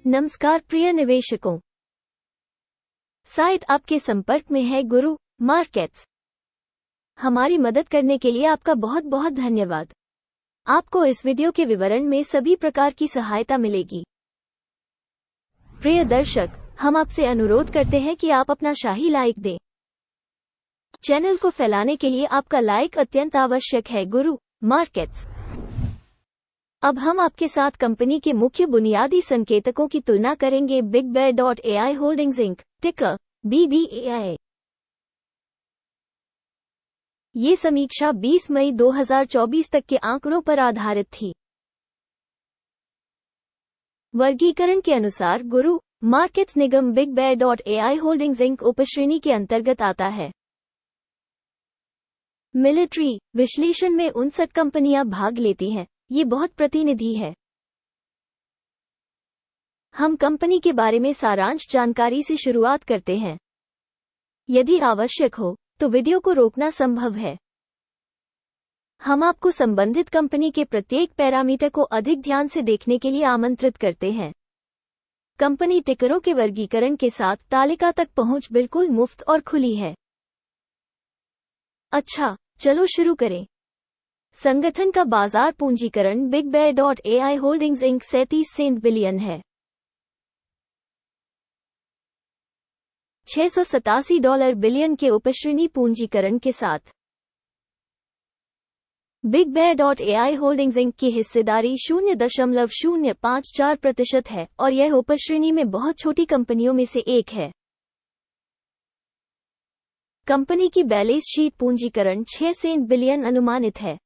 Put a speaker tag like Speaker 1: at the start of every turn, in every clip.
Speaker 1: नमस्कार प्रिय निवेशकों, साइट आपके संपर्क में है गुरु मार्केट्स। हमारी मदद करने के लिए आपका बहुत बहुत धन्यवाद। आपको इस वीडियो के विवरण में सभी प्रकार की सहायता मिलेगी। प्रिय दर्शक, हम आपसे अनुरोध करते हैं कि आप अपना शाही लाइक दें। चैनल को फैलाने के लिए आपका लाइक अत्यंत आवश्यक है। गुरु मार्केट्स। अब हम आपके साथ कंपनी के मुख्य बुनियादी संकेतकों की तुलना करेंगे। BigBear.ai होल्डिंग्स इंक, टिकर BBAI। ये समीक्षा 20 मई 2024 तक के आंकड़ों पर आधारित थी। वर्गीकरण के अनुसार गुरु मार्केट्स निगम BigBear.ai होल्डिंग्स इंक उपश्रेणी के अंतर्गत आता है। मिलिट्री विश्लेषण में 59 कंपनियां भाग लेती हैं। ये बहुत प्रतिनिधि है। हम कंपनी के बारे में सारांश जानकारी से शुरुआत करते हैं। यदि आवश्यक हो तो वीडियो को रोकना संभव है। हम आपको संबंधित कंपनी के प्रत्येक पैरामीटर को अधिक ध्यान से देखने के लिए आमंत्रित करते हैं। कंपनी टिकरों के वर्गीकरण के साथ तालिका तक पहुंच बिल्कुल मुफ्त और खुली है। अच्छा, चलो शुरू करें। संगठन का बाजार पूंजीकरण BigBear.ai होल्डिंग्स इंक 37 बिलियन है। $687 बिलियन के उपश्रेणी पूंजीकरण के साथ BigBear.ai होल्डिंग्स इंक की हिस्सेदारी 0.054% है और यह उपश्रेणी में बहुत छोटी कंपनियों में से एक है। कंपनी की बैलेंस शीट पूंजीकरण 6 बिलियन अनुमानित है।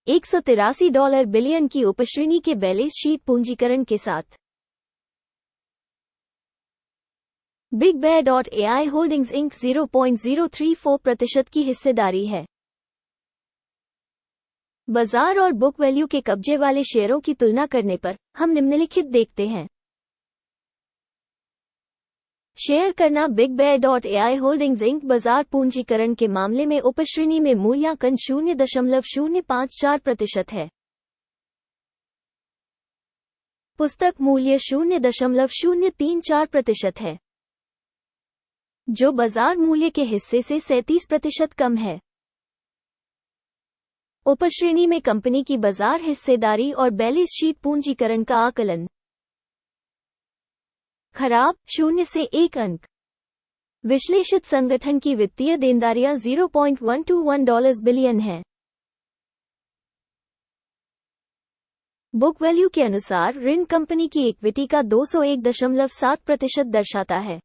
Speaker 1: $183 बिलियन की उपश्रेणी के बैलेंस शीट पूंजीकरण के साथ BigBear.ai होल्डिंग्स इंक 0.034% की हिस्सेदारी है। बाजार और बुक वैल्यू के कब्जे वाले शेयरों की तुलना करने पर हम निम्नलिखित देखते हैं। शेयर करना BigBear.ai होल्डिंग्स इंक बाजार पूंजीकरण के मामले में उपश्रेणी में मूल्यांकन 0.054% है। पुस्तक मूल्य 0.034% है, जो बाजार मूल्य के हिस्से से 37% कम है। उपश्रेणी में कंपनी की बाजार हिस्सेदारी और बैलेंस शीट पूंजीकरण का आकलन। खराब 0 से 1 अंक। विश्लेषित संगठन की वित्तीय देनदारियां $0.121 बिलियन है। बुक वैल्यू के अनुसार ऋण कंपनी की इक्विटी का 201.7% दर्शाता है।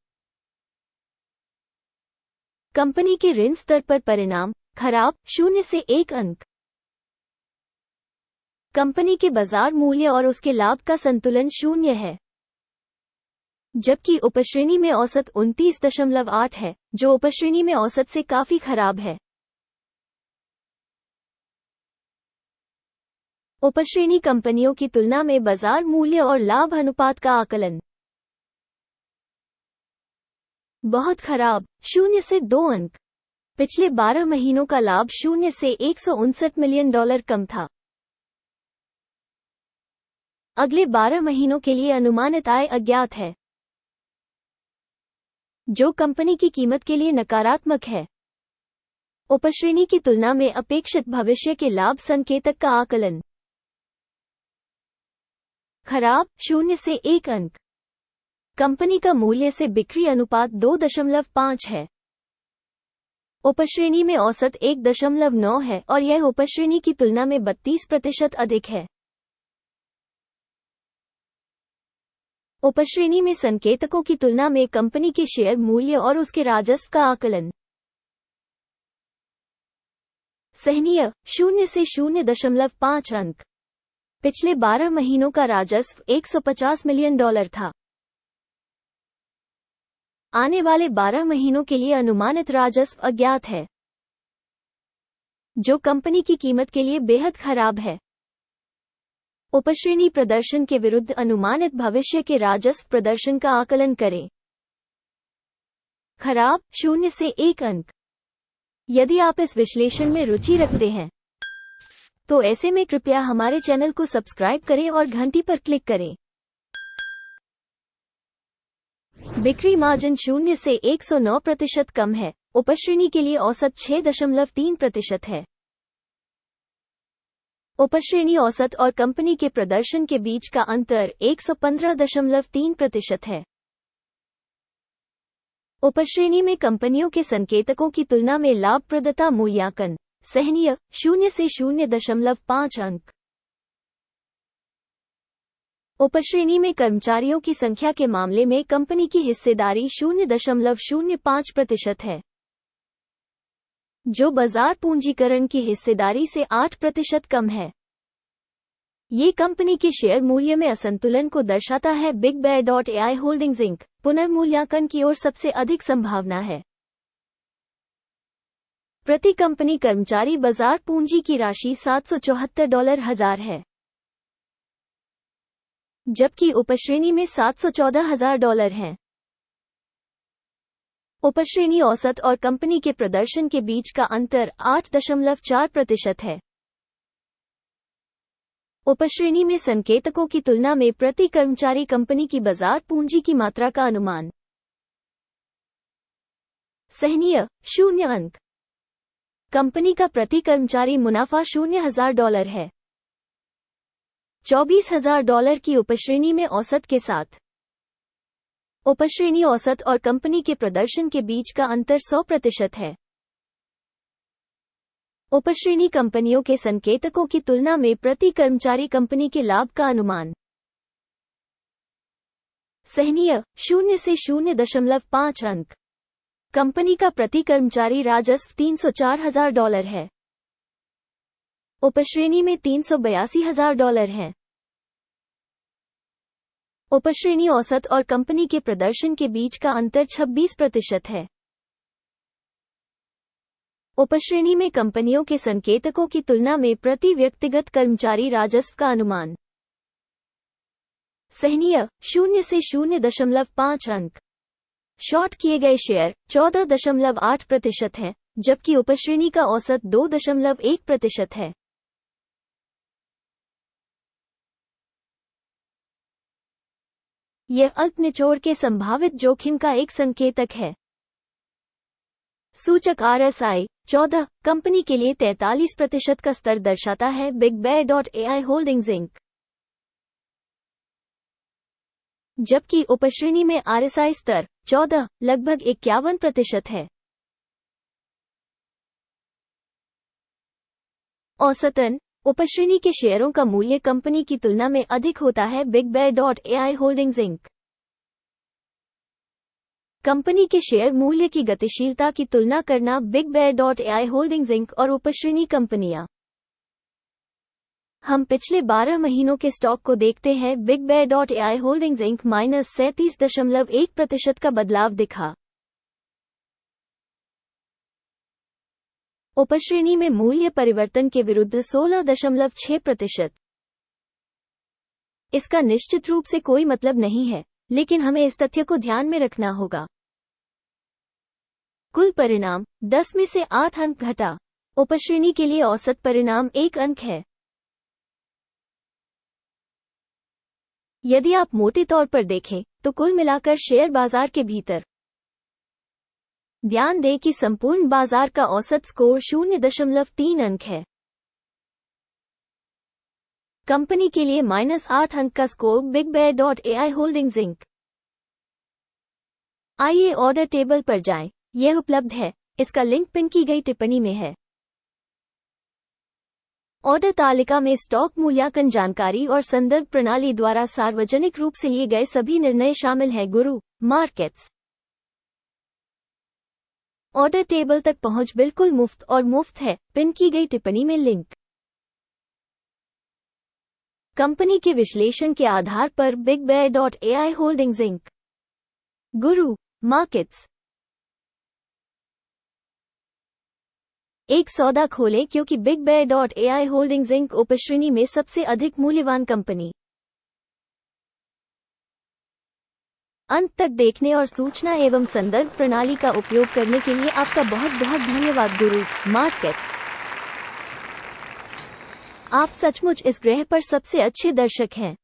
Speaker 1: कंपनी के ऋण स्तर पर परिणाम खराब 0 से 1 अंक। कंपनी के बाजार मूल्य और उसके लाभ का संतुलन 0 है, जबकि उपश्रेणी में औसत 29.8 है, जो उपश्रेणी में औसत से काफी खराब है। उपश्रेणी कंपनियों की तुलना में बाजार मूल्य और लाभ अनुपात का आकलन। बहुत खराब 0 से 2 अंक। पिछले 12 महीनों का लाभ 0 से $159 मिलियन कम था। अगले 12 महीनों के लिए अनुमानित आय अज्ञात है, जो कंपनी की कीमत के लिए नकारात्मक है। उपश्रेणी की तुलना में अपेक्षित भविष्य के लाभ संकेतक का आकलन। खराब 0 से 1 अंक। कंपनी का मूल्य से बिक्री अनुपात 2.5 है। उपश्रेणी में औसत 1.9 है और यह उपश्रेणी की तुलना में 32% अधिक है। उपश्रेणी में संकेतकों की तुलना में कंपनी के शेयर मूल्य और उसके राजस्व का आकलन। सहनीय 0 से 0.5 अंक। पिछले 12 महीनों का राजस्व $150 मिलियन था। आने वाले 12 महीनों के लिए अनुमानित राजस्व अज्ञात है, जो कंपनी की कीमत के लिए बेहद खराब है। उपश्रेणी प्रदर्शन के विरुद्ध अनुमानित भविष्य के राजस्व प्रदर्शन का आकलन करें। खराब 0 से 1 अंक। यदि आप इस विश्लेषण में रुचि रखते हैं तो ऐसे में कृपया हमारे चैनल को सब्सक्राइब करें और घंटी पर क्लिक करें। बिक्री मार्जिन 0 से 109% कम है। उपश्रेणी के लिए औसत 6.3% है। उपश्रेणी औसत और कंपनी के प्रदर्शन के बीच का अंतर 115.3% है। उपश्रेणी में कंपनियों के संकेतकों की तुलना में लाभप्रदता मूल्यांकन सहनीय 0 से 0.5 अंक। उपश्रेणी में कर्मचारियों की संख्या के मामले में कंपनी की हिस्सेदारी 0.05% है, जो बाजार पूंजीकरण की हिस्सेदारी से 8% कम है। ये कंपनी के शेयर मूल्य में असंतुलन को दर्शाता है। BigBear.ai होल्डिंग्स इंक पुनर्मूल्यांकन की ओर सबसे अधिक संभावना है। प्रति कंपनी कर्मचारी बाजार पूंजी की राशि $774,000 है, जबकि उपश्रेणी में $714,000 है। उपश्रेणी औसत और कंपनी के प्रदर्शन के बीच का अंतर 8.4% है। उपश्रेणी में संकेतकों की तुलना में प्रति कर्मचारी कंपनी की बाजार पूंजी की मात्रा का अनुमान सहनीय 0 अंक। कंपनी का प्रति कर्मचारी मुनाफा $0,000 है। $24,000 की उपश्रेणी में औसत के साथ उपश्रेणी औसत और कंपनी के प्रदर्शन के बीच का अंतर 100% है। उपश्रेणी कंपनियों के संकेतकों की तुलना में प्रति कर्मचारी कंपनी के लाभ का अनुमान सहनीय 0 से 0.5 अंक। कंपनी का प्रति कर्मचारी राजस्व $304,000 है। उपश्रेणी में $382,000 है। उपश्रेणी औसत और कंपनी के प्रदर्शन के बीच का अंतर 26% है। उपश्रेणी में कंपनियों के संकेतकों की तुलना में प्रति व्यक्तिगत कर्मचारी राजस्व का अनुमान सहनीय 0 से 0.5 अंक। शॉर्ट किए गए शेयर 14.8% है, जबकि उपश्रेणी का औसत 2.1% है। यह अल्प निचोड़ के संभावित जोखिम का एक संकेतक है। सूचक RSI 14 कंपनी के लिए 43% का स्तर दर्शाता है। BigBear.ai होल्डिंग्स इंक, जबकि उपश्रेणी में RSI स्तर 14 लगभग 51% है। औसतन उपश्रेणी के शेयरों का मूल्य कंपनी की तुलना में अधिक होता है। BigBear.ai होल्डिंग्स इंक कंपनी के शेयर मूल्य की गतिशीलता की तुलना करना। BigBear.ai होल्डिंग्स इंक और उपश्रेणी कंपनियां। हम पिछले 12 महीनों के स्टॉक को देखते हैं। BigBear.ai होल्डिंग्स इंक -37.1% का बदलाव दिखा। उपश्रेणी में मूल्य परिवर्तन के विरुद्ध 16.6%। इसका निश्चित रूप से कोई मतलब नहीं है, लेकिन हमें इस तथ्य को ध्यान में रखना होगा। कुल परिणाम 10 में से 8 अंक घटा। उपश्रेणी के लिए औसत परिणाम 1 अंक है। यदि आप मोटे तौर पर देखें तो कुल मिलाकर शेयर बाजार के भीतर ध्यान दें कि संपूर्ण बाजार का औसत स्कोर 0.3 अंक है। कंपनी के लिए -8 अंक का स्कोर। BigBear.ai holdings inc. आइए ऑर्डर टेबल पर जाएं। यह उपलब्ध है। इसका लिंक पिन की गई टिप्पणी में है। ऑर्डर तालिका में स्टॉक मूल्यांकन जानकारी और संदर्भ प्रणाली द्वारा सार्वजनिक रूप से लिए गए सभी निर्णय शामिल हैं। गुरु मार्केट्स। ऑर्डर टेबल तक पहुंच बिल्कुल मुफ्त और मुफ्त है। पिन की गई टिप्पणी में लिंक। कंपनी के विश्लेषण के आधार पर BigBear.ai होल्डिंग्स इंक। गुरु मार्केट्स। एक सौदा खोलें क्योंकि BigBear.ai होल्डिंग्स इंक उपश्रेणी में सबसे अधिक मूल्यवान कंपनी। अंत तक देखने और सूचना एवं संदर्भ प्रणाली का उपयोग करने के लिए आपका बहुत बहुत धन्यवाद। गुरु मार्केट्स। आप सचमुच इस ग्रह पर सबसे अच्छे दर्शक हैं।